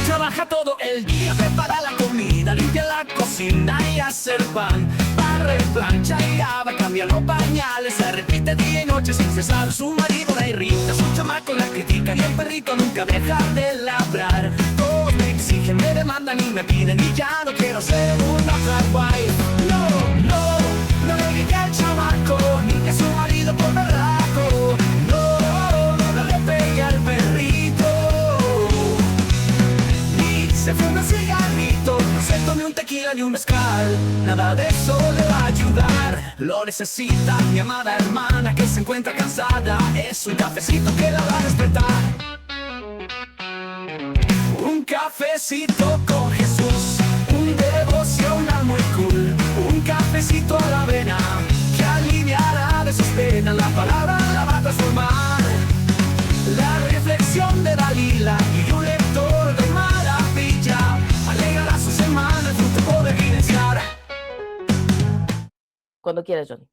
Trabaja todo el día, prepara la comida, limpia la cocina y hacer pan. Barre, plancha y lava, cambia los pañales, se repite día y noche sin cesar. Su marido la irrita, su chamaco la critica y el perrito nunca deja de ladrar. Todos me exigen, me demandan y me piden y ya no quiero ser una housewife. No, no, no le grite al chamaco, ni que su marido por berraco. No, no le pegue al perrito. Se fuma un cigarrito, no se tome un tequila ni un mezcal. Nada de eso le va a ayudar. Lo necesita mi amada hermana que se encuentra cansada. Es un cafecito que la va a despertar. Un cafecito con Jesús, un devocional muy cool. Un cafecito a la avena que aliviará de sus penas. La palabra la va a transformar. La reflexión de Dalila y un lector de maravilla alegrará su semana, el fruto poder evidenciar. Cuando quieras, Johnny.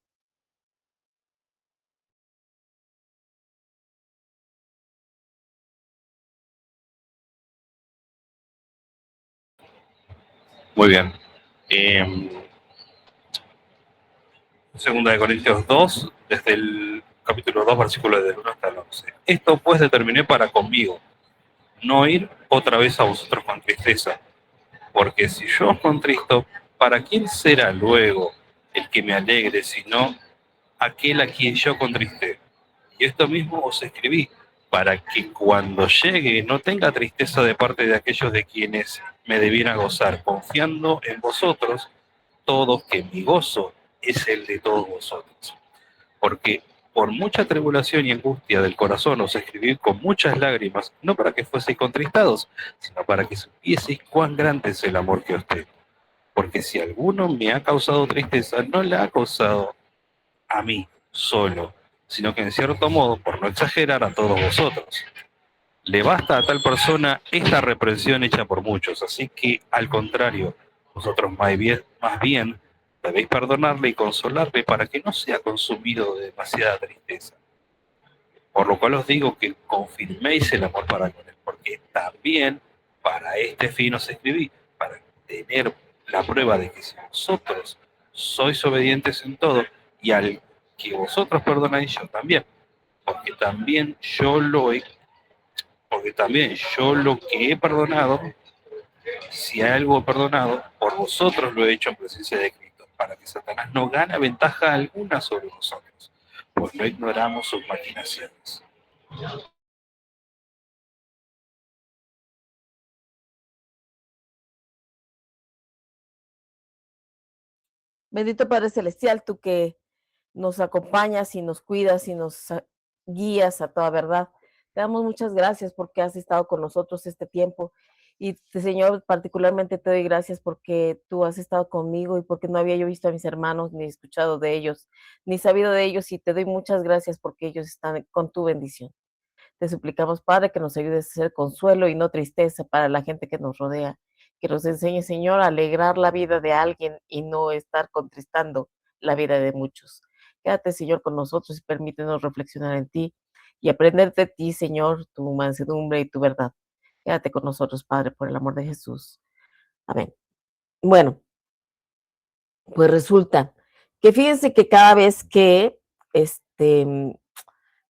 Muy bien. Segunda de Corintios 2, desde el capítulo 2, versículos del 1 hasta el 11. Esto pues determiné para conmigo, no ir otra vez a vosotros con tristeza, porque si yo os contristo, ¿para quién será luego el que me alegre, sino aquel a quien yo contristé? Y esto mismo os escribí, para que cuando llegue no tenga tristeza de parte de aquellos de quienes me debiera gozar, confiando en vosotros todos que mi gozo es el de todos vosotros. Porque por mucha tribulación y angustia del corazón os escribí con muchas lágrimas, no para que fueseis contristados, sino para que supieseis cuán grande es el amor que os tengo. Porque si alguno me ha causado tristeza, no la ha causado a mí solo, sino que en cierto modo, por no exagerar, a todos vosotros. Le basta a tal persona esta reprensión hecha por muchos, así que al contrario, vosotros más bien debéis perdonarle y consolarle para que no sea consumido de demasiada tristeza. Por lo cual os digo que confirméis el amor para con él, porque también para este fin os escribí, para tener la prueba de que si vosotros sois obedientes en todo, y al que vosotros perdonáis, yo también, porque también yo lo que he perdonado, si algo he perdonado, por vosotros lo he hecho en presencia de Cristo, para que Satanás no gane ventaja alguna sobre vosotros, pues no ignoramos sus maquinaciones. Bendito Padre Celestial, tú que nos acompañas y nos cuidas y nos guías a toda verdad. Te damos muchas gracias porque has estado con nosotros este tiempo. Y Señor, particularmente te doy gracias porque tú has estado conmigo y porque no había yo visto a mis hermanos, ni escuchado de ellos, ni sabido de ellos. Y te doy muchas gracias porque ellos están con tu bendición. Te suplicamos, Padre, que nos ayudes a ser consuelo y no tristeza para la gente que nos rodea. Que nos enseñe, Señor, a alegrar la vida de alguien y no estar contristando la vida de muchos. Quédate, Señor, con nosotros y permítenos reflexionar en ti y aprender de ti, Señor, tu mansedumbre y tu verdad. Quédate con nosotros, Padre, por el amor de Jesús. Amén. Bueno, pues resulta que fíjense que cada vez que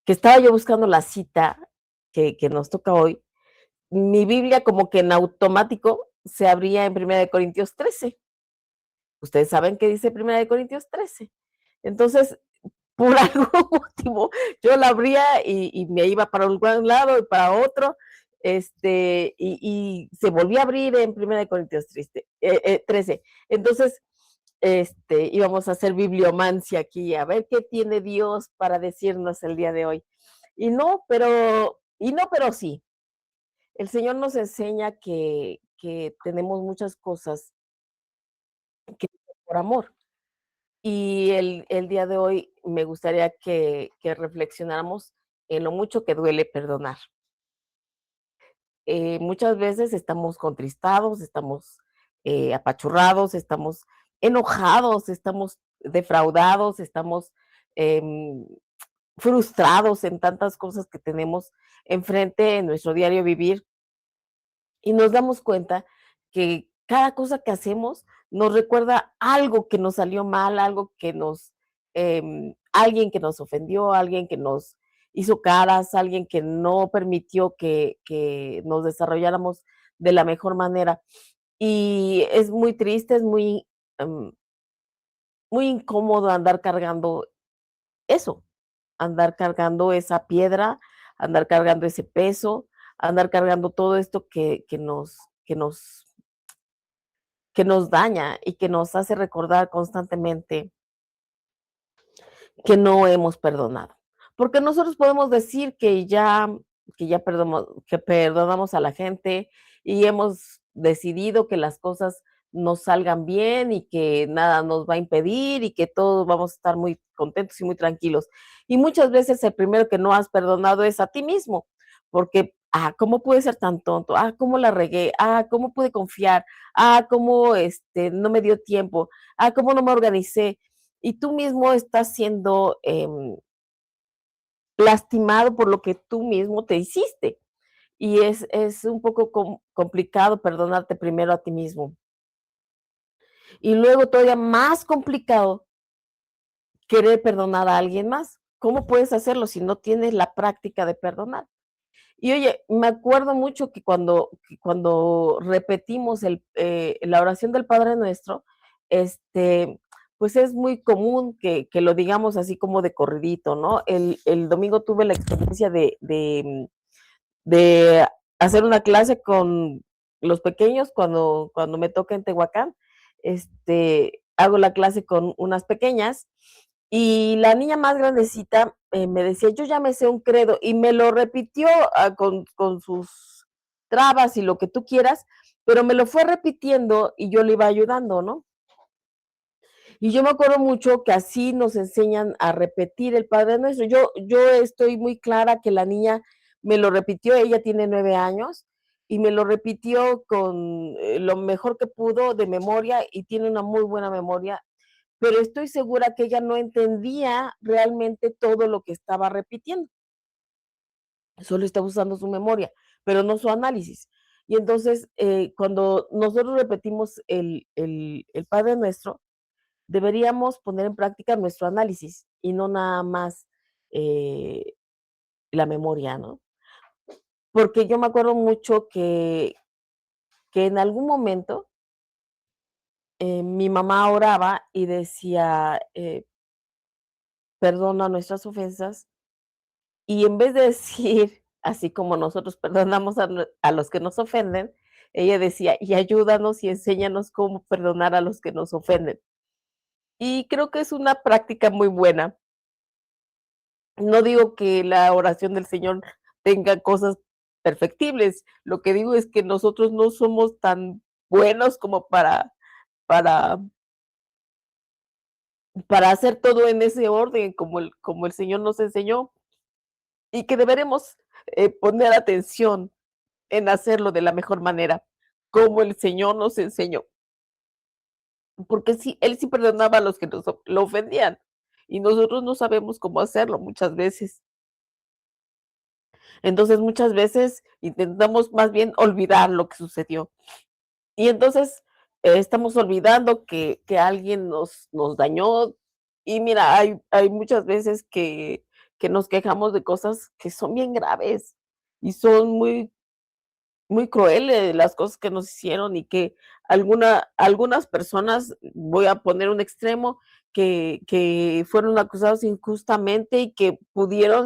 estaba yo buscando la cita que nos toca hoy, mi Biblia como que en automático se abría en 1 Corintios 13. Ustedes saben qué dice 1 Corintios 13. Entonces, por algún motivo, yo la abría y me iba para un lado y para otro, y se volvía a abrir en 1 Corintios 13. Entonces, íbamos a hacer bibliomancia aquí, a ver qué tiene Dios para decirnos el día de hoy. Y no, pero sí. El Señor nos enseña que tenemos muchas cosas que por amor. Y el día de hoy me gustaría que reflexionáramos en lo mucho que duele perdonar. Muchas veces estamos contristados, estamos apachurrados, estamos enojados, estamos defraudados, estamos em, frustrados en tantas cosas que tenemos enfrente en nuestro diario vivir y nos damos cuenta que cada cosa que hacemos nos recuerda algo que nos salió mal, algo que alguien que nos ofendió, alguien que nos hizo caras, alguien que no permitió que nos desarrolláramos de la mejor manera. Y es muy triste, es em, muy incómodo andar cargando eso, andar cargando esa piedra, andar cargando ese peso, andar cargando todo esto que nos daña y que nos hace recordar constantemente que no hemos perdonado. Porque nosotros podemos decir que perdonamos a la gente y hemos decidido que las cosas nos salgan bien y que nada nos va a impedir y que todos vamos a estar muy contentos y muy tranquilos. Y muchas veces el primero que no has perdonado es a ti mismo, porque, ¿cómo pude ser tan tonto? ¿Cómo la regué? ¿Cómo pude confiar? ¿Cómo no me dio tiempo? ¿Cómo no me organicé? Y tú mismo estás siendo lastimado por lo que tú mismo te hiciste. Y es un poco complicado perdonarte primero a ti mismo. Y luego todavía más complicado querer perdonar a alguien más. ¿Cómo puedes hacerlo si no tienes la práctica de perdonar? Y oye, me acuerdo mucho que cuando repetimos la oración del Padre Nuestro, pues es muy común que lo digamos así como de corridito, ¿no? El domingo tuve la experiencia de hacer una clase con los pequeños cuando me toca en Tehuacán. Hago la clase con unas pequeñas y la niña más grandecita me decía, yo ya me sé un credo y me lo repitió con sus trabas y lo que tú quieras, pero me lo fue repitiendo y yo le iba ayudando, ¿no? Y yo me acuerdo mucho que así nos enseñan a repetir el Padre Nuestro. Yo estoy muy clara que la niña me lo repitió, ella tiene 9 años, y me lo repitió con lo mejor que pudo de memoria y tiene una muy buena memoria, pero estoy segura que ella no entendía realmente todo lo que estaba repitiendo, solo estaba usando su memoria, pero no su análisis. Y entonces, cuando nosotros repetimos el Padre Nuestro, deberíamos poner en práctica nuestro análisis y no nada más eh, la memoria, ¿no? Porque yo me acuerdo mucho que en algún momento mi mamá oraba y decía, perdona nuestras ofensas, y en vez de decir, así como nosotros perdonamos a los que nos ofenden, ella decía, y ayúdanos y enséñanos cómo perdonar a los que nos ofenden. Y creo que es una práctica muy buena. No digo que la oración del Señor tenga cosas perfectibles, lo que digo es que nosotros no somos tan buenos como para para hacer todo en ese orden como el Señor nos enseñó, y que deberemos, poner atención en hacerlo de la mejor manera, como el Señor nos enseñó. Porque sí, Él sí perdonaba a los que lo ofendían, y nosotros no sabemos cómo hacerlo muchas veces. Entonces, muchas veces intentamos más bien olvidar lo que sucedió. Y entonces, estamos olvidando que alguien nos dañó. Y mira, hay muchas veces que nos quejamos de cosas que son bien graves y son muy crueles las cosas que nos hicieron y que algunas personas, voy a poner un extremo, que fueron acusados injustamente y que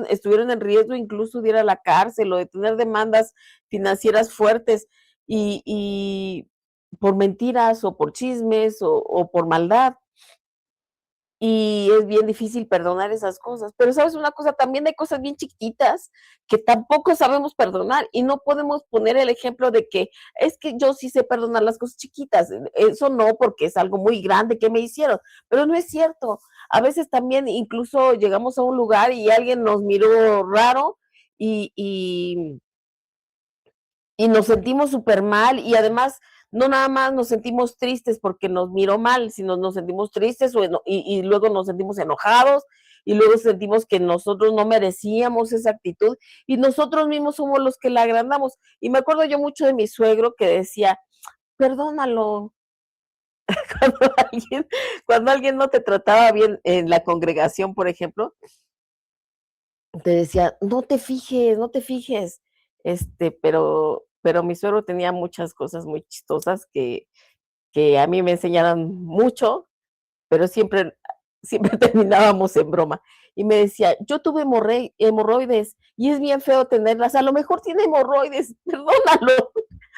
estuvieron en riesgo incluso de ir a la cárcel o de tener demandas financieras fuertes y por mentiras o por chismes o por maldad. Y es bien difícil perdonar esas cosas. Pero, ¿sabes una cosa? También hay cosas bien chiquititas que tampoco sabemos perdonar y no podemos poner el ejemplo de que es que yo sí sé perdonar las cosas chiquitas. Eso no, porque es algo muy grande que me hicieron, pero no es cierto. A veces también incluso llegamos a un lugar y alguien nos miró raro y, y, y nos sentimos súper mal y además no nada más nos sentimos tristes porque nos miró mal, sino nos sentimos tristes y luego nos sentimos enojados y luego sentimos que nosotros no merecíamos esa actitud y nosotros mismos somos los que la agrandamos. Y me acuerdo yo mucho de mi suegro que decía, perdónalo. Cuando cuando alguien no te trataba bien en la congregación, por ejemplo, te decía, no te fijes, no te fijes. Pero mi suegro tenía muchas cosas muy chistosas que a mí me enseñaron mucho, pero siempre terminábamos en broma. Y me decía, yo tuve hemorroides y es bien feo tenerlas. A lo mejor tiene hemorroides, perdónalo.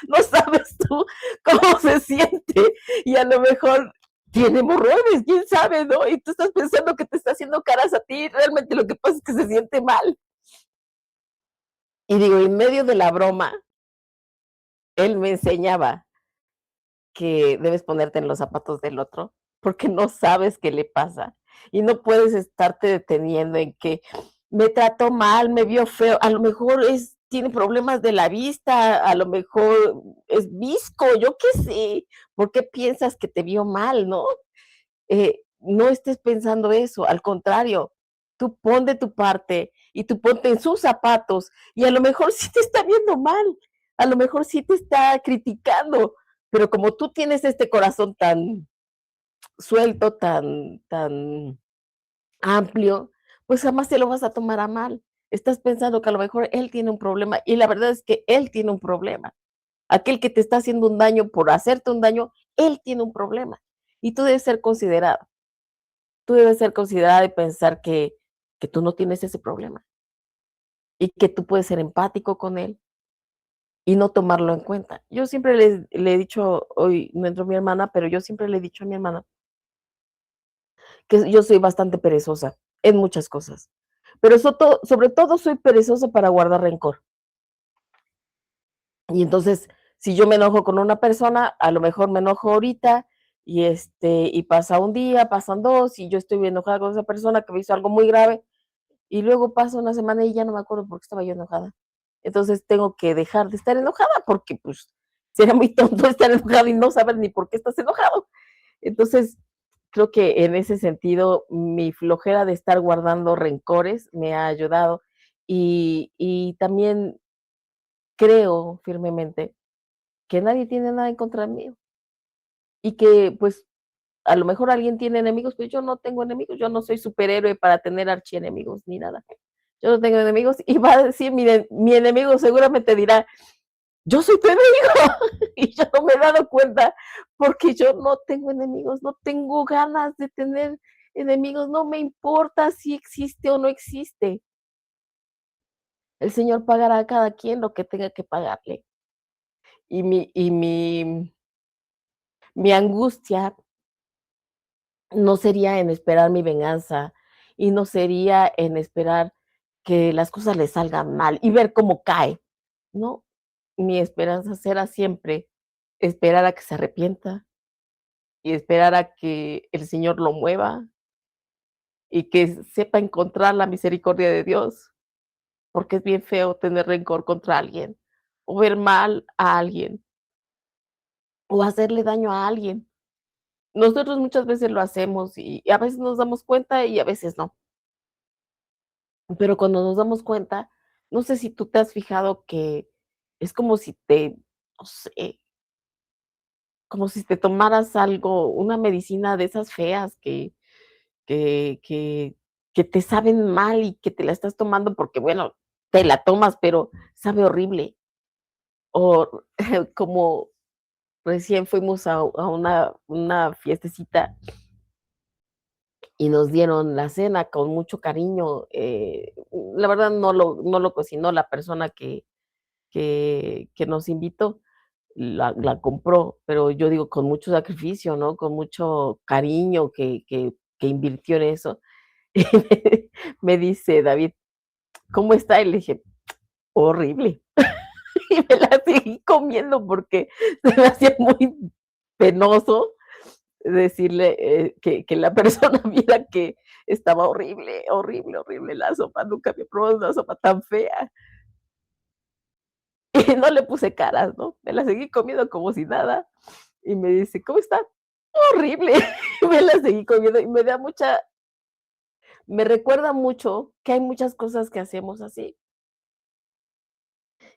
No sabes tú cómo se siente. Y a lo mejor tiene hemorroides, quién sabe, ¿no? Y tú estás pensando que te está haciendo caras a ti. Realmente lo que pasa es que se siente mal. Y digo, en medio de la broma, él me enseñaba que debes ponerte en los zapatos del otro, porque no sabes qué le pasa y no puedes estarte deteniendo en que me trató mal, me vio feo, a lo mejor tiene problemas de la vista, a lo mejor es visco, yo qué sé, ¿por qué piensas que te vio mal, no? No estés pensando eso, al contrario, tú pon de tu parte y tú ponte en sus zapatos y a lo mejor sí te está viendo mal, a lo mejor sí te está criticando, pero como tú tienes este corazón tan suelto, tan amplio, pues jamás te lo vas a tomar a mal. Estás pensando que a lo mejor él tiene un problema y la verdad es que él tiene un problema. Aquel que te está haciendo un daño por hacerte un daño, él tiene un problema y tú debes ser considerado. Tú debes ser considerada y pensar que tú no tienes ese problema y que tú puedes ser empático con él y no tomarlo en cuenta. Yo siempre le he dicho, hoy no entró mi hermana, pero yo siempre le he dicho a mi hermana que yo soy bastante perezosa en muchas cosas, pero sobre todo soy perezosa para guardar rencor. Y entonces, si yo me enojo con una persona, a lo mejor me enojo ahorita y pasa un día, pasan dos, y yo estoy enojada con esa persona que me hizo algo muy grave, y luego pasa una semana y ya no me acuerdo por qué estaba yo enojada. Entonces tengo que dejar de estar enojada porque pues sería muy tonto estar enojado y no saber ni por qué estás enojado. Entonces, creo que en ese sentido mi flojera de estar guardando rencores me ha ayudado y también creo firmemente que nadie tiene nada en contra mío y que pues a lo mejor alguien tiene enemigos, pues yo no tengo enemigos, yo no soy superhéroe para tener archienemigos ni nada. Yo no tengo enemigos y va a decir mi enemigo seguramente dirá, yo soy tu enemigo y yo no me he dado cuenta porque yo no tengo enemigos, no tengo ganas de tener enemigos, no me importa si existe o no existe. El Señor pagará a cada quien lo que tenga que pagarle. Y mi angustia no sería en esperar mi venganza y no sería en esperar que las cosas le salgan mal y ver cómo cae, ¿no? Mi esperanza será siempre esperar a que se arrepienta y esperar a que el Señor lo mueva y que sepa encontrar la misericordia de Dios, porque es bien feo tener rencor contra alguien o ver mal a alguien o hacerle daño a alguien. Nosotros muchas veces lo hacemos y a veces nos damos cuenta y a veces no. Pero cuando nos damos cuenta, no sé si tú te has fijado que es como si no sé, como si te tomaras algo, una medicina de esas feas que que que te saben mal y que te la estás tomando porque, bueno, te la tomas, pero sabe horrible. O como recién fuimos a una fiestecita y nos dieron la cena con mucho cariño, la verdad no lo cocinó la persona que nos invitó, la compró, pero yo digo con mucho sacrificio, ¿no? Con mucho cariño que invirtió en eso. Y me dice David: "¿Cómo está?". Y le dije: "Horrible". Y me la seguí comiendo porque se me hacía muy penoso decirle, que la persona viera que estaba horrible, horrible, horrible la sopa. Nunca había probado una sopa tan fea. no le puse caras, ¿no? Me la seguí comiendo como si nada. Y me dice, ¿cómo está? Horrible. Me la seguí comiendo y me recuerda mucho que hay muchas cosas que hacemos así.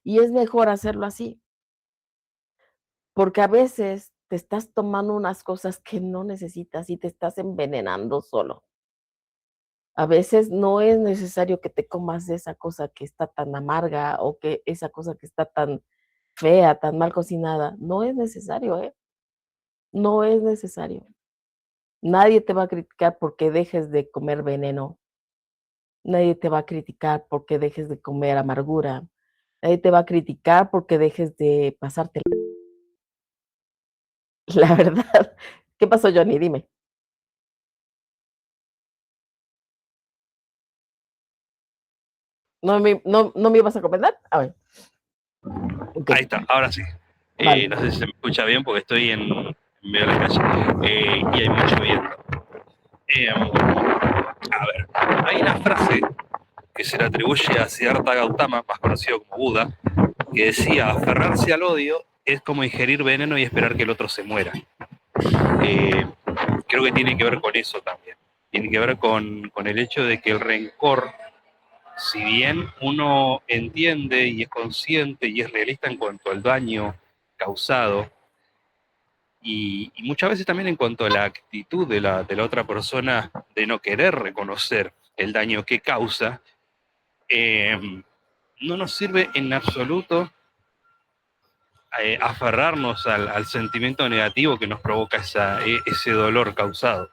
Y es mejor hacerlo así, porque a veces te estás tomando unas cosas que no necesitas y te estás envenenando solo. A veces no es necesario que te comas esa cosa que está tan amarga o que esa cosa que está tan fea, tan mal cocinada. No es necesario, ¿eh? No es necesario. Nadie te va a criticar porque dejes de comer veneno. Nadie te va a criticar porque dejes de comer amargura. Nadie te va a criticar porque dejes de pasarte la verdad. ¿Qué pasó, Johnny? Dime. ¿No me ibas a comentar? A ver. Okay. Ahí está, ahora sí. Vale. No sé si se me escucha bien porque estoy en medio de la calle y hay mucho viento. A ver, hay una frase que se le atribuye a Siddhartha Gautama, más conocido como Buda, que decía: aferrarse al odio es como ingerir veneno y esperar que el otro se muera. Creo que tiene que ver con eso también. Tiene que ver con el hecho de que el rencor, si bien uno entiende y es consciente y es realista en cuanto al daño causado, y muchas veces también en cuanto a la actitud de la otra persona de no querer reconocer el daño que causa, no nos sirve en absoluto aferrarnos al sentimiento negativo que nos provoca ese dolor causado.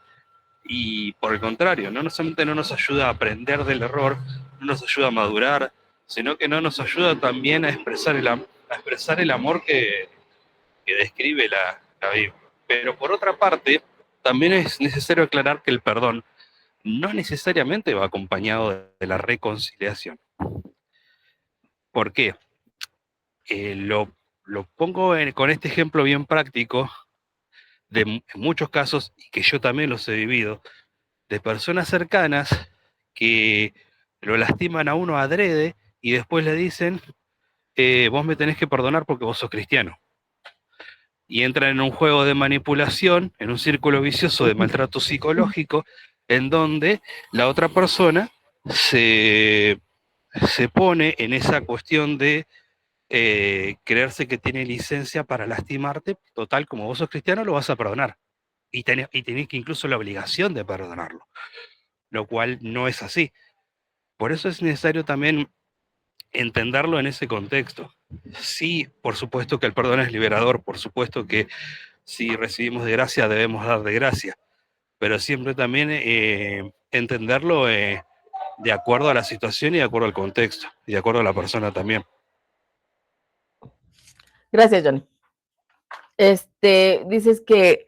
Y por el contrario, no solamente no nos ayuda a aprender del error, no nos ayuda a madurar, sino que no nos ayuda también a expresar el amor que describe la Biblia. Pero por otra parte, también es necesario aclarar que el perdón no necesariamente va acompañado de la reconciliación. ¿Por qué? Lo pongo con este ejemplo bien práctico de muchos casos, y que yo también los he vivido, de personas cercanas que lo lastiman a uno adrede y después le dicen, vos me tenés que perdonar porque vos sos cristiano. Y entran en un juego de manipulación, en un círculo vicioso de maltrato psicológico, en donde la otra persona se pone en esa cuestión de creerse que tiene licencia para lastimarte. Total, como vos sos cristiano, lo vas a perdonar. Y tenés que incluso la obligación de perdonarlo, lo cual no es así. Por eso es necesario también entenderlo en ese contexto. Sí, por supuesto que el perdón es liberador, por supuesto que si recibimos de gracia debemos dar de gracia, pero siempre también entenderlo de acuerdo a la situación y de acuerdo al contexto, y de acuerdo a la persona también. Gracias, Johnny. Dices que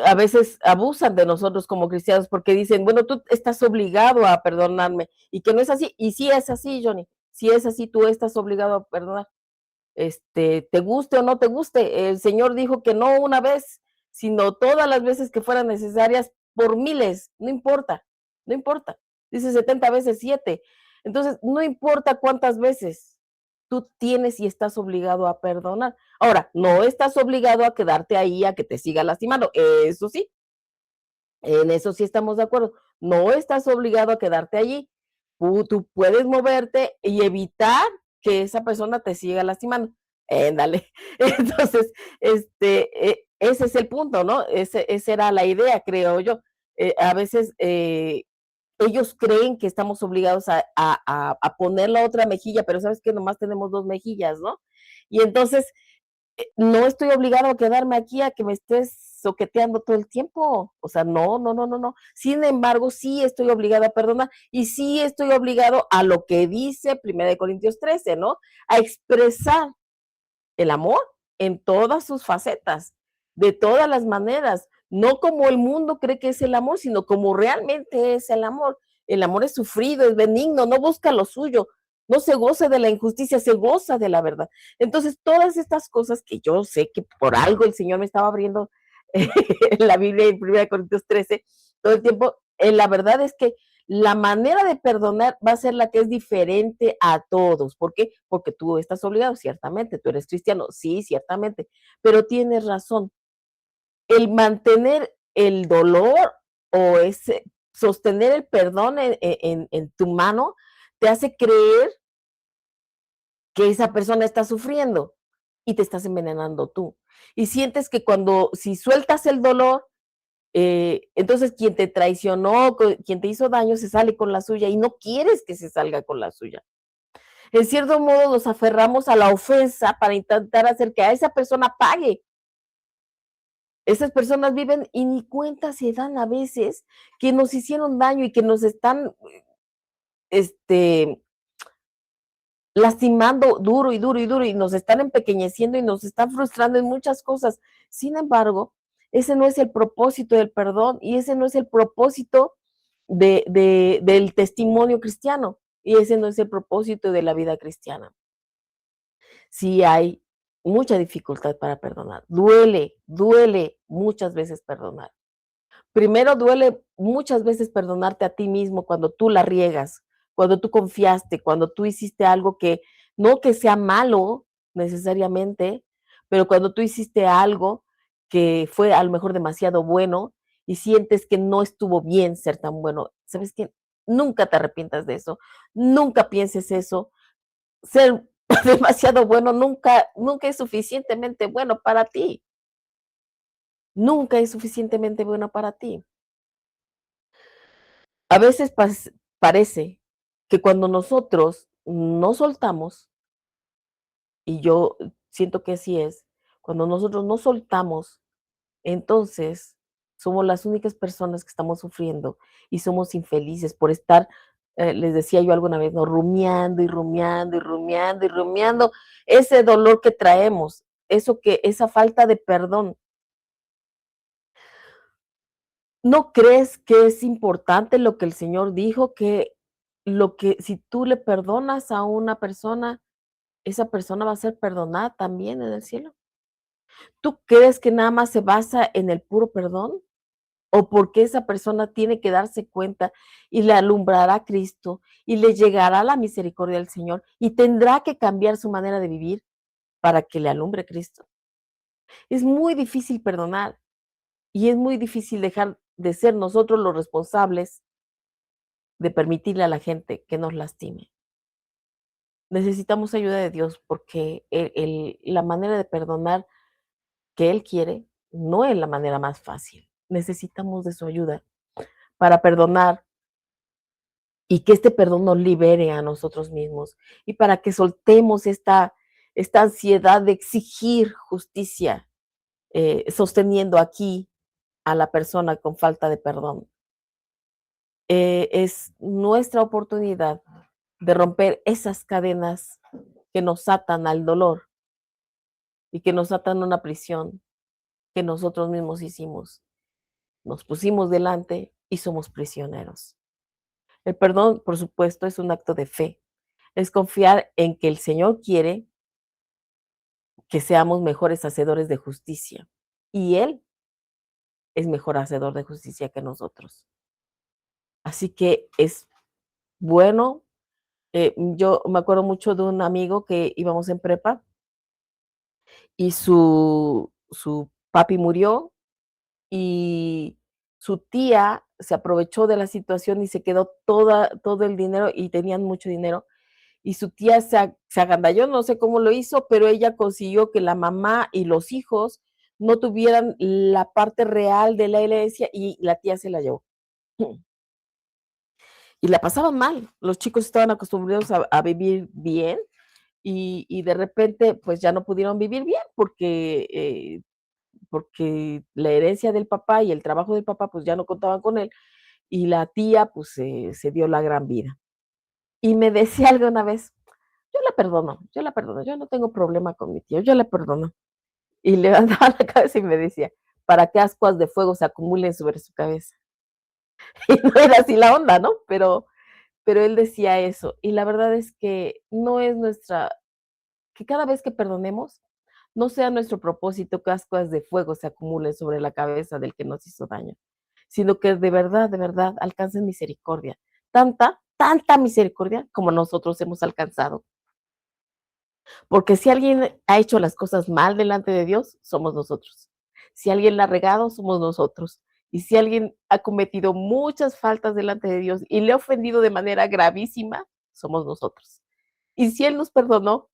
a veces abusan de nosotros como cristianos porque dicen, bueno, tú estás obligado a perdonarme, y que no es así. Y sí es así, Johnny, sí es así, tú estás obligado a perdonar. Te guste o no te guste, el Señor dijo que no una vez, sino todas las veces que fueran necesarias, por miles, no importa, no importa. Dice 70 veces 7. Entonces, no importa cuántas veces, tú tienes y estás obligado a perdonar. Ahora, no estás obligado a quedarte ahí a que te siga lastimando, eso sí, en eso sí estamos de acuerdo. No estás obligado a quedarte allí. Tú puedes moverte y evitar que esa persona te siga lastimando. Dale. Entonces, ese es el punto, ¿no? Esa era la idea, creo yo. A veces ellos creen que estamos obligados a poner la otra mejilla, pero sabes que nomás tenemos 2 mejillas, ¿no? Y entonces no estoy obligado a quedarme aquí a que me estés soqueteando todo el tiempo. O sea, no, no, no, no, no. Sin embargo, sí estoy obligada a perdonar y sí estoy obligado a lo que dice 1 Corintios 13, ¿no? A expresar el amor en todas sus facetas, de todas las maneras, no como el mundo cree que es el amor, sino como realmente es el amor. El amor es sufrido, es benigno, no busca lo suyo, no se goza de la injusticia, se goza de la verdad. Entonces, todas estas cosas que yo sé que por algo el Señor me estaba abriendo en la Biblia en 1 Corintios 13 todo el tiempo, la verdad es que la manera de perdonar va a ser la que es diferente a todos. ¿Por qué? Porque tú estás obligado, ciertamente, tú eres cristiano, sí, ciertamente, pero tienes razón. El mantener el dolor o ese, sostener el perdón en tu mano te hace creer que esa persona está sufriendo y te estás envenenando tú. Y sientes que si sueltas el dolor, entonces quien te traicionó, quien te hizo daño, se sale con la suya y no quieres que se salga con la suya. En cierto modo nos aferramos a la ofensa para intentar hacer que a esa persona pague. Esas personas viven y ni cuenta se dan a veces que nos hicieron daño y que nos están este, lastimando duro y duro y duro y nos están empequeñeciendo y nos están frustrando en muchas cosas. Sin embargo, ese no es el propósito del perdón y ese no es el propósito del testimonio cristiano y ese no es el propósito de la vida cristiana. Sí hay mucha dificultad para perdonar. Duele muchas veces perdonar. Primero duele muchas veces perdonarte a ti mismo cuando tú la riegas, cuando tú confiaste, cuando tú hiciste algo que no que sea malo necesariamente, pero cuando tú hiciste algo que fue a lo mejor demasiado bueno y sientes que no estuvo bien ser tan bueno. ¿Sabes qué? Nunca te arrepientas de eso, nunca pienses eso. Ser demasiado bueno nunca es suficientemente bueno para ti. Nunca es suficientemente bueno para ti. A veces parece que cuando nosotros no soltamos, y yo siento que así es, cuando nosotros no soltamos, entonces somos las únicas personas que estamos sufriendo y somos infelices por estar, les decía yo alguna vez, ¿no? Rumiando y rumiando y rumiando y rumiando ese dolor que traemos, esa falta de perdón. ¿No crees que es importante lo que el Señor dijo, que si tú le perdonas a una persona, esa persona va a ser perdonada también en el cielo? ¿Tú crees que nada más se basa en el puro perdón? ¿O porque esa persona tiene que darse cuenta y le alumbrará a Cristo y le llegará la misericordia del Señor y tendrá que cambiar su manera de vivir para que le alumbre Cristo? Es muy difícil perdonar y es muy difícil dejar de ser nosotros los responsables de permitirle a la gente que nos lastime. Necesitamos ayuda de Dios porque la manera de perdonar que Él quiere no es la manera más fácil. Necesitamos de su ayuda para perdonar y que este perdón nos libere a nosotros mismos y para que soltemos esta ansiedad de exigir justicia, sosteniendo aquí a la persona con falta de perdón. Es nuestra oportunidad de romper esas cadenas que nos atan al dolor y que nos atan a una prisión que nosotros mismos hicimos. Nos pusimos delante y somos prisioneros. El perdón, por supuesto, es un acto de fe. Es confiar en que el Señor quiere que seamos mejores hacedores de justicia. Y Él es mejor hacedor de justicia que nosotros. Así que es bueno. Yo me acuerdo mucho de un amigo que íbamos en prepa y su papi murió y su tía se aprovechó de la situación y se quedó todo el dinero y tenían mucho dinero. Y su tía se agandalló, no sé cómo lo hizo, pero ella consiguió que la mamá y los hijos no tuvieran la parte real de la herencia y la tía se la llevó. Y la pasaban mal. Los chicos estaban acostumbrados a vivir bien y de repente pues ya no pudieron vivir bien porque la herencia del papá y el trabajo del papá pues ya no contaban con él y la tía pues se dio la gran vida. Y me decía algo una vez, yo la perdono, yo no tengo problema con mi tío, yo le perdono. Y levantaba la cabeza y me decía, para que ascuas de fuego se acumulen sobre su cabeza. Y no era así la onda, ¿no? Pero él decía eso. Y la verdad es que no es que cada vez que perdonemos, no sea nuestro propósito que ascuas de fuego se acumulen sobre la cabeza del que nos hizo daño, sino que de verdad alcancen misericordia, tanta misericordia como nosotros hemos alcanzado. Porque si alguien ha hecho las cosas mal delante de Dios, somos nosotros. Si alguien la ha regado, somos nosotros. Y si alguien ha cometido muchas faltas delante de Dios y le ha ofendido de manera gravísima, somos nosotros. Y si Él nos perdonó,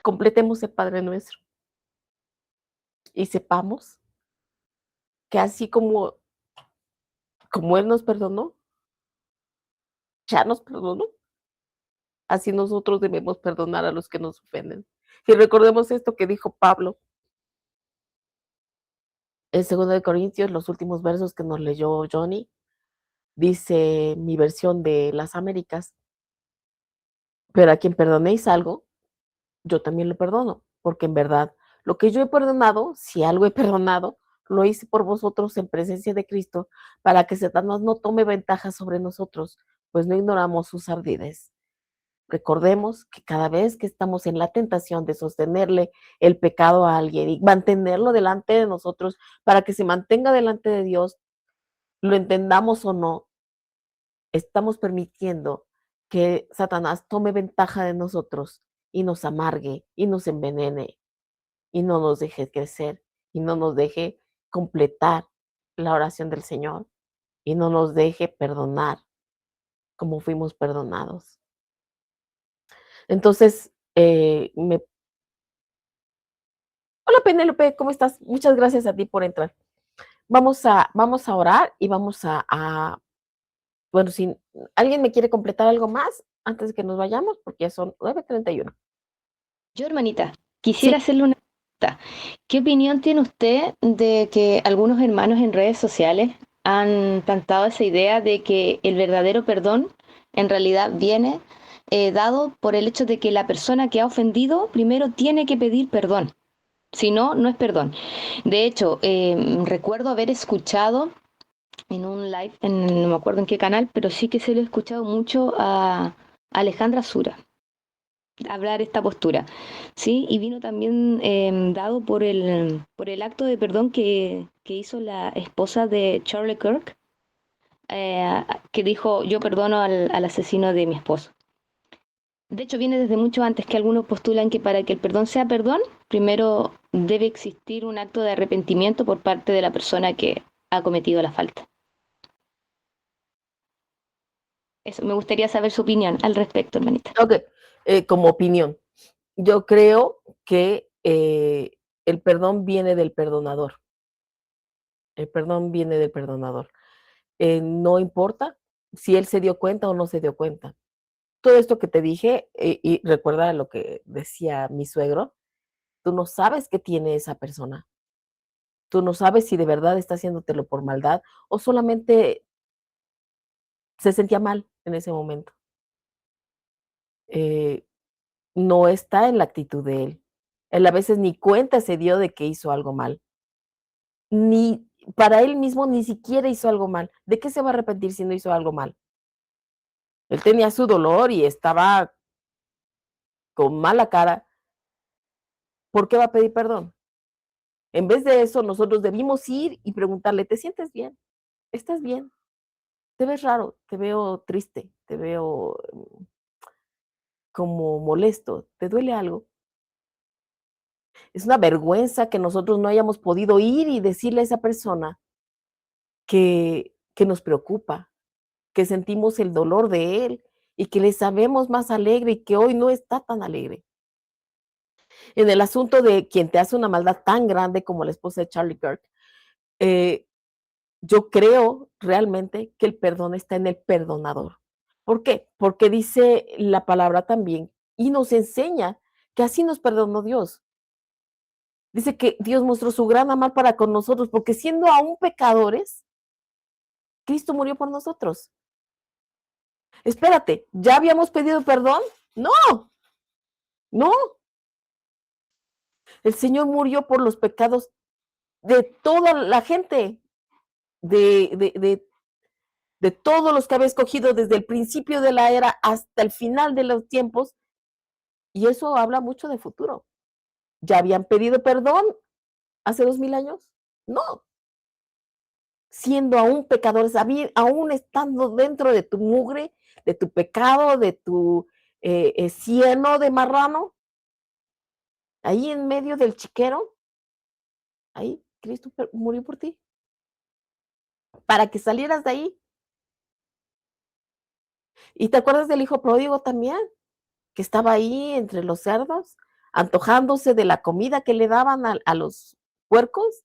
completemos el Padre Nuestro y sepamos que así como Él nos perdonó, ya nos perdonó. Así nosotros debemos perdonar a los que nos ofenden. Y recordemos esto que dijo Pablo en 2 Corintios, los últimos versos que nos leyó Johnny, dice mi versión de las Américas, pero a quien perdonéis algo, yo también lo perdono, porque en verdad lo que yo he perdonado, si algo he perdonado, lo hice por vosotros en presencia de Cristo, para que Satanás no tome ventaja sobre nosotros, pues no ignoramos sus ardides. Recordemos que cada vez que estamos en la tentación de sostenerle el pecado a alguien y mantenerlo delante de nosotros para que se mantenga delante de Dios, lo entendamos o no, estamos permitiendo que Satanás tome ventaja de nosotros y nos amargue y nos envenene y no nos deje crecer y no nos deje completar la oración del Señor y no nos deje perdonar como fuimos perdonados. Entonces, hola Penélope, ¿cómo estás? Muchas gracias a ti por entrar. Vamos a orar y bueno, si alguien me quiere completar algo más antes de que nos vayamos, porque ya son 9:31. Yo, hermanita, quisiera hacerle una pregunta. ¿Qué opinión tiene usted de que algunos hermanos en redes sociales han plantado esa idea de que el verdadero perdón en realidad viene dado por el hecho de que la persona que ha ofendido primero tiene que pedir perdón? Si no, no es perdón. De hecho, recuerdo haber escuchado en un live, no me acuerdo en qué canal, pero sí que se lo he escuchado mucho a Alejandra Sura hablar esta postura, ¿sí? Y vino también dado por el acto de perdón que hizo la esposa de Charlie Kirk, que dijo, yo perdono al asesino de mi esposo. De hecho, viene desde mucho antes, que algunos postulan que para que el perdón sea perdón, primero debe existir un acto de arrepentimiento por parte de la persona que ha cometido la falta. Eso, me gustaría saber su opinión al respecto, hermanita. Ok, como opinión, yo creo que el perdón viene del perdonador. El perdón viene del perdonador. No importa si él se dio cuenta o no se dio cuenta. Todo esto que te dije, y recuerda lo que decía mi suegro, tú no sabes qué tiene esa persona. Tú no sabes si de verdad está haciéndotelo por maldad o solamente se sentía mal en ese momento. No está en la actitud de él. Él a veces ni cuenta se dio de que hizo algo mal. Ni para él mismo ni siquiera hizo algo mal. ¿De qué se va a arrepentir si no hizo algo mal? Él tenía su dolor y estaba con mala cara. ¿Por qué va a pedir perdón? En vez de eso, nosotros debimos ir y preguntarle, ¿te sientes bien? ¿Estás bien? Te ves raro, te veo triste, te veo como molesto, ¿te duele algo? Es una vergüenza que nosotros no hayamos podido ir y decirle a esa persona que nos preocupa, que sentimos el dolor de él y que le sabemos más alegre y que hoy no está tan alegre. En el asunto de quien te hace una maldad tan grande como la esposa de Charlie Kirk, yo creo realmente que el perdón está en el perdonador. ¿Por qué? Porque dice la palabra también y nos enseña que así nos perdonó Dios. Dice que Dios mostró su gran amor para con nosotros, porque siendo aún pecadores, Cristo murió por nosotros. Espérate, ¿ya habíamos pedido perdón? No, no. El Señor murió por los pecados de toda la gente, de todos los que había escogido desde el principio de la era hasta el final de los tiempos. Y eso habla mucho de futuro. ¿Ya habían pedido perdón hace 2000 años? No. siendo aún pecadores, aún estando dentro de tu mugre, de tu pecado, de tu cieno de marrano, ahí en medio del chiquero, ahí Cristo murió por ti, para que salieras de ahí. ¿Y te acuerdas del hijo pródigo también? Que estaba ahí entre los cerdos, antojándose de la comida que le daban a los puercos,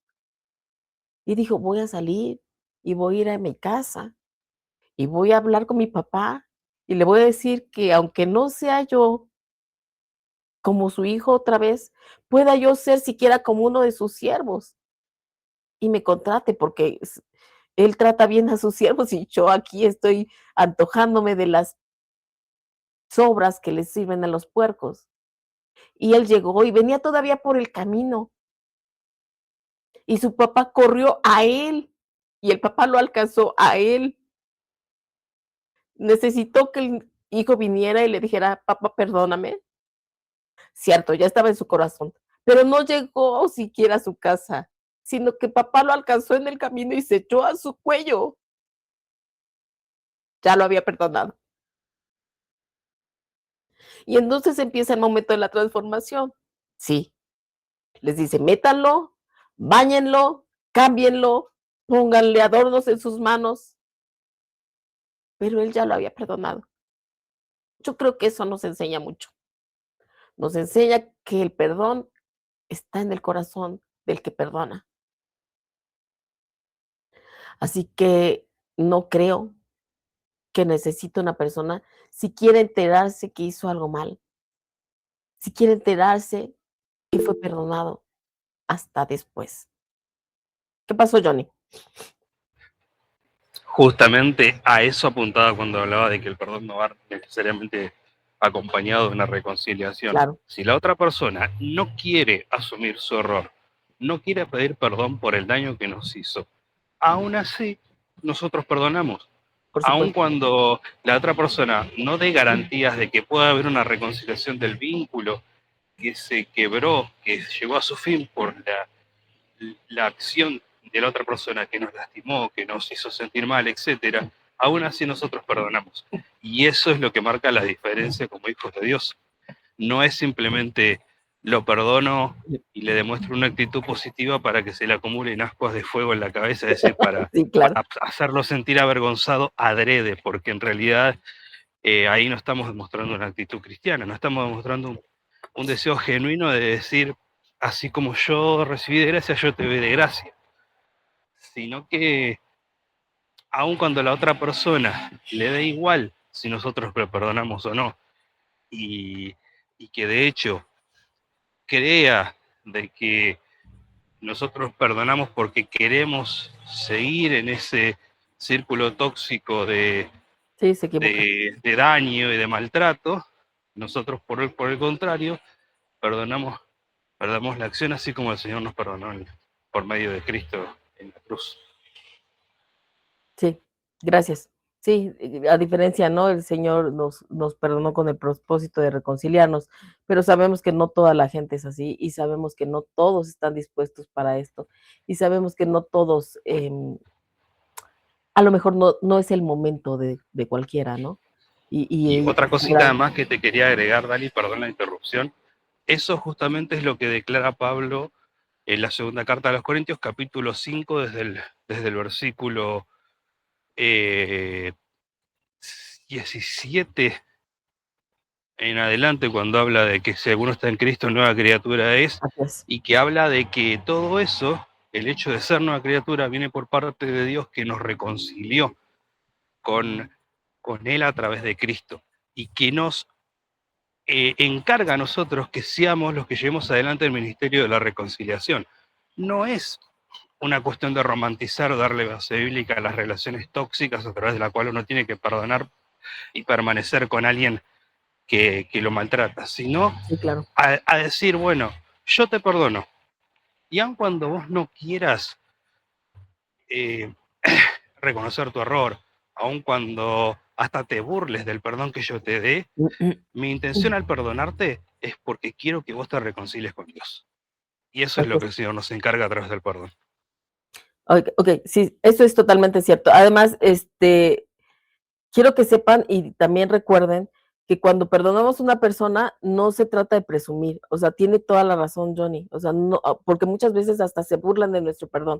y dijo, voy a salir y voy a ir a mi casa y voy a hablar con mi papá y le voy a decir que aunque no sea yo como su hijo otra vez, pueda yo ser siquiera como uno de sus siervos y me contrate porque él trata bien a sus siervos y yo aquí estoy antojándome de las sobras que les sirven a los puercos. Y él llegó y venía todavía por el camino y su papá corrió a él y el papá lo alcanzó a él. Necesitó que el hijo viniera y le dijera, papá, perdóname. Cierto, ya estaba en su corazón, pero no llegó siquiera a su casa, sino que papá lo alcanzó en el camino y se echó a su cuello. Ya lo había perdonado. Y entonces empieza el momento de la transformación. Sí, les dice, métanlo, báñenlo, cámbienlo, pónganle adornos en sus manos, pero él ya lo había perdonado. Yo creo que eso nos enseña mucho. Nos enseña que el perdón está en el corazón del que perdona. Así que no creo que necesite una persona si quiere enterarse que hizo algo mal, si quiere enterarse y fue perdonado hasta después. ¿Qué pasó, Johnny? Justamente a eso apuntaba cuando hablaba de que el perdón no va necesariamente acompañado de una reconciliación. Claro, Si la otra persona no quiere asumir su error, no quiere pedir perdón por el daño que nos hizo, aún así nosotros perdonamos. por Aun supuesto. cuando la otra persona no dé garantías de que pueda haber una reconciliación del vínculo que se quebró, que llegó a su fin por la acción de la otra persona que nos lastimó, que nos hizo sentir mal, etcétera, aún así nosotros perdonamos. Y eso es lo que marca la diferencia como hijos de Dios. No es simplemente lo perdono y le demuestro una actitud positiva para que se le acumulen ascuas de fuego en la cabeza, es decir, para Sí, claro. hacerlo sentir avergonzado adrede, porque en realidad ahí no estamos demostrando una actitud cristiana, no estamos demostrando un deseo genuino de decir, así como yo recibí de gracia, yo te doy de gracia, sino que aun cuando la otra persona le dé igual si nosotros le perdonamos o no, y, y que de hecho crea de que nosotros perdonamos porque queremos seguir en ese círculo tóxico Sí, se equivoca. de daño y de maltrato, nosotros por el contrario perdonamos la acción así como el Señor nos perdonó por medio de Cristo en la cruz. Sí, gracias. Sí, a diferencia, ¿no? El Señor nos perdonó con el propósito de reconciliarnos, pero sabemos que no toda la gente es así y sabemos que no todos están dispuestos para esto y sabemos que no todos, a lo mejor no es el momento de cualquiera, ¿no? Y Y otra cosita más que te quería agregar, Dani, perdón la interrupción, eso justamente es lo que declara Pablo en la segunda carta a los Corintios, capítulo 5, desde el versículo 17 en adelante, cuando habla de que si alguno está en Cristo, nueva criatura es, así es. y que habla de que todo eso, el hecho de ser nueva criatura, viene por parte de Dios que nos reconcilió con, con Él a través de Cristo, y que nos encarga a nosotros que seamos los que llevemos adelante el ministerio de la reconciliación. No es una cuestión de romantizar o darle base bíblica a las relaciones tóxicas a través de la cual uno tiene que perdonar y permanecer con alguien que lo maltrata, sino Sí, claro. a decir, bueno, yo te perdono. Y aun cuando vos no quieras eh, reconocer tu error, aun cuando hasta te burles del perdón que yo te dé, mi intención al perdonarte es porque quiero que vos te reconcilies con Dios. Y eso es Así lo es. que el Señor nos encarga a través del perdón. Ok, sí, eso es totalmente cierto. Además, quiero que sepan y también recuerden que cuando perdonamos a una persona no se trata de presumir, o sea, tiene toda la razón Johnny, o sea, no, porque muchas veces hasta se burlan de nuestro perdón.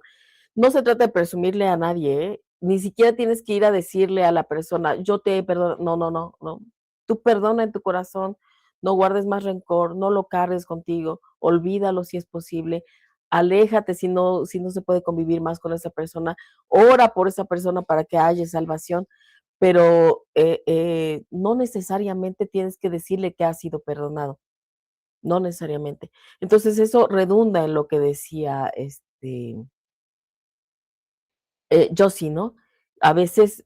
No se trata de presumirle a nadie, ¿eh? Ni siquiera tienes que ir a decirle a la persona, yo te perdono, no, no, no, no. Tú perdona en tu corazón, no guardes más rencor, no lo cargues contigo, olvídalo si es posible, aléjate si no se puede convivir más con esa persona, ora por esa persona para que haya salvación, pero no necesariamente tienes que decirle que ha sido perdonado, no necesariamente. Entonces eso redunda en lo que decía Josie, ¿no? A veces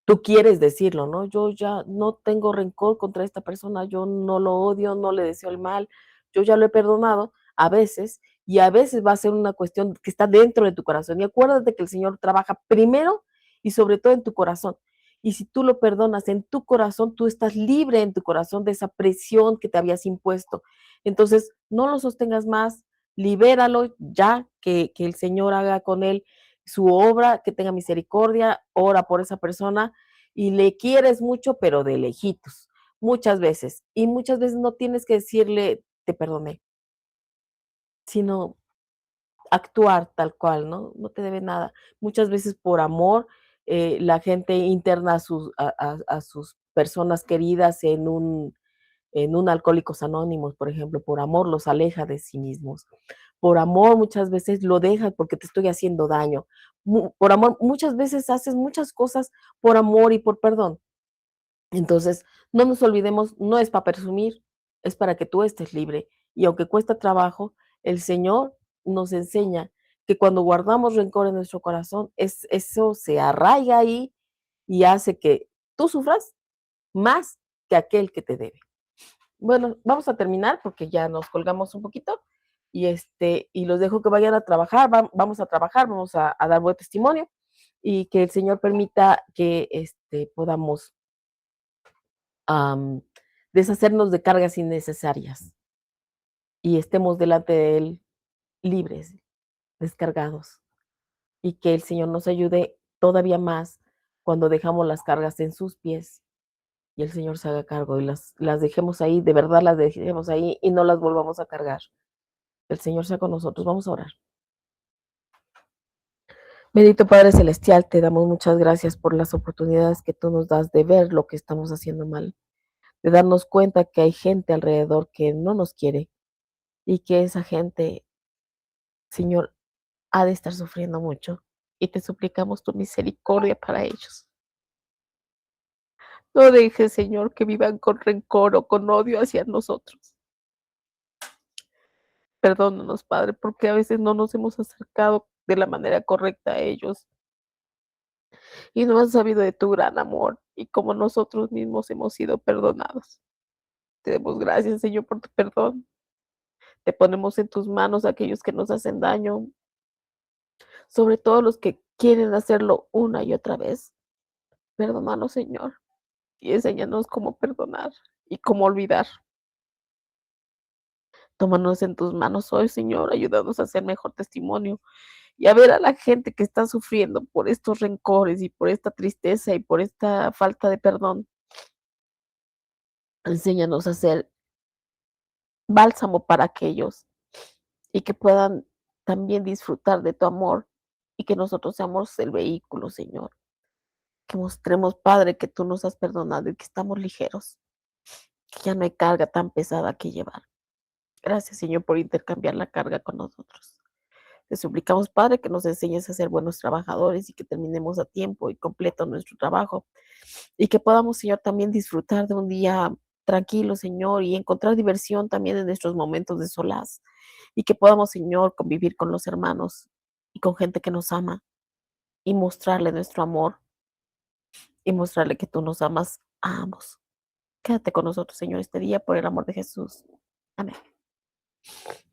tú quieres decirlo, ¿no? Yo ya no tengo rencor contra esta persona, yo no lo odio, no le deseo el mal, yo ya lo he perdonado a veces, y a veces va a ser una cuestión que está dentro de tu corazón. Y acuérdate que el Señor trabaja primero y sobre todo en tu corazón. Y si tú lo perdonas en tu corazón, tú estás libre en tu corazón de esa presión que te habías impuesto. Entonces, no lo sostengas más, libéralo ya, que el Señor haga con él su obra, que tenga misericordia, ora por esa persona y le quieres mucho, pero de lejitos, muchas veces. Y muchas veces no tienes que decirle, te perdoné, sino actuar tal cual, ¿no? No te debe nada. Muchas veces por amor, la gente interna a sus personas queridas en un Alcohólicos Anónimos, por ejemplo, por amor los aleja de sí mismos. Por amor muchas veces lo dejas porque te estoy haciendo daño. Por amor muchas veces haces muchas cosas por amor y por perdón. Entonces, no nos olvidemos, no es para presumir, es para que tú estés libre. Y aunque cuesta trabajo, el Señor nos enseña que cuando guardamos rencor en nuestro corazón, eso se arraiga ahí y hace que tú sufras más que aquel que te debe. Bueno, vamos a terminar porque ya nos colgamos un poquito y los dejo que vayan a trabajar, vamos a trabajar, vamos a dar buen testimonio y que el Señor permita que podamos deshacernos de cargas innecesarias y estemos delante de Él libres, descargados y que el Señor nos ayude todavía más cuando dejamos las cargas en sus pies y el Señor se haga cargo y las dejemos ahí, de verdad las dejemos ahí y no las volvamos a cargar. El Señor sea con nosotros. Vamos a orar. Bendito Padre Celestial, te damos muchas gracias por las oportunidades que tú nos das de ver lo que estamos haciendo mal, de darnos cuenta que hay gente alrededor que no nos quiere y que esa gente, Señor, ha de estar sufriendo mucho y te suplicamos tu misericordia para ellos. No dejes, Señor, que vivan con rencor o con odio hacia nosotros. Perdónanos, Padre, porque a veces no nos hemos acercado de la manera correcta a ellos y no han sabido de tu gran amor y como nosotros mismos hemos sido perdonados. Te damos gracias, Señor, por tu perdón. Te ponemos en tus manos a aquellos que nos hacen daño, sobre todo los que quieren hacerlo una y otra vez. Perdónanos, Señor, y enséñanos cómo perdonar y cómo olvidar. Tómanos en tus manos hoy, Señor, ayúdanos a hacer mejor testimonio y a ver a la gente que está sufriendo por estos rencores y por esta tristeza y por esta falta de perdón. Enséñanos a ser bálsamo para aquellos y que puedan también disfrutar de tu amor y que nosotros seamos el vehículo, Señor. Que mostremos, Padre, que tú nos has perdonado y que estamos ligeros, que ya no hay carga tan pesada que llevar. Gracias, Señor, por intercambiar la carga con nosotros. Te suplicamos, Padre, que nos enseñes a ser buenos trabajadores y que terminemos a tiempo y completo nuestro trabajo. Y que podamos, Señor, también disfrutar de un día tranquilo, Señor, y encontrar diversión también en nuestros momentos de solaz. Y que podamos, Señor, convivir con los hermanos y con gente que nos ama y mostrarle nuestro amor y mostrarle que tú nos amas a ambos. Quédate con nosotros, Señor, este día por el amor de Jesús. Amén.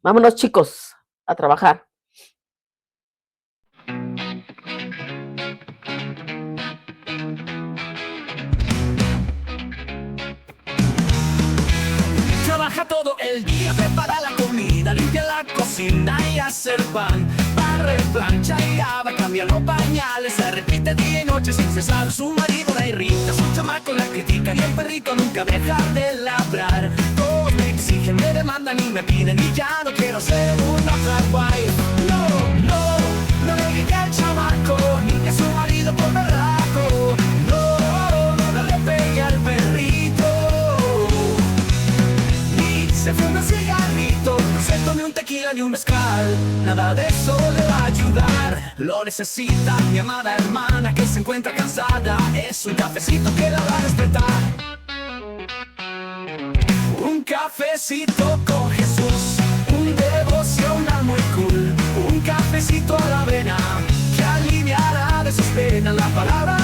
Vámonos, chicos, a trabajar. Trabaja todo el día, prepara la comida, limpia la cocina y hacer pan. barre, plancha y lava, cambia los pañales, se repite día y noche sin cesar. Su marido la irrita, su chamaco la critica y el perrito nunca deja de ladrar. Todos me exigen, me demandan y me piden y ya no quiero ser una hard wife. No, no, no le grite al chamaco ni a su marido por berraco. No, no le pegue al perrito. Se fuma un cigarrito, no se tome un tequila ni un mezcal. Nada de eso le va a ayudar. Lo necesita mi amada hermana que se encuentra cansada. Es un cafecito que la va a despertar. Un cafecito con Jesús, un devocional muy cool. Un cafecito a la avena que aliviará de sus penas. La palabra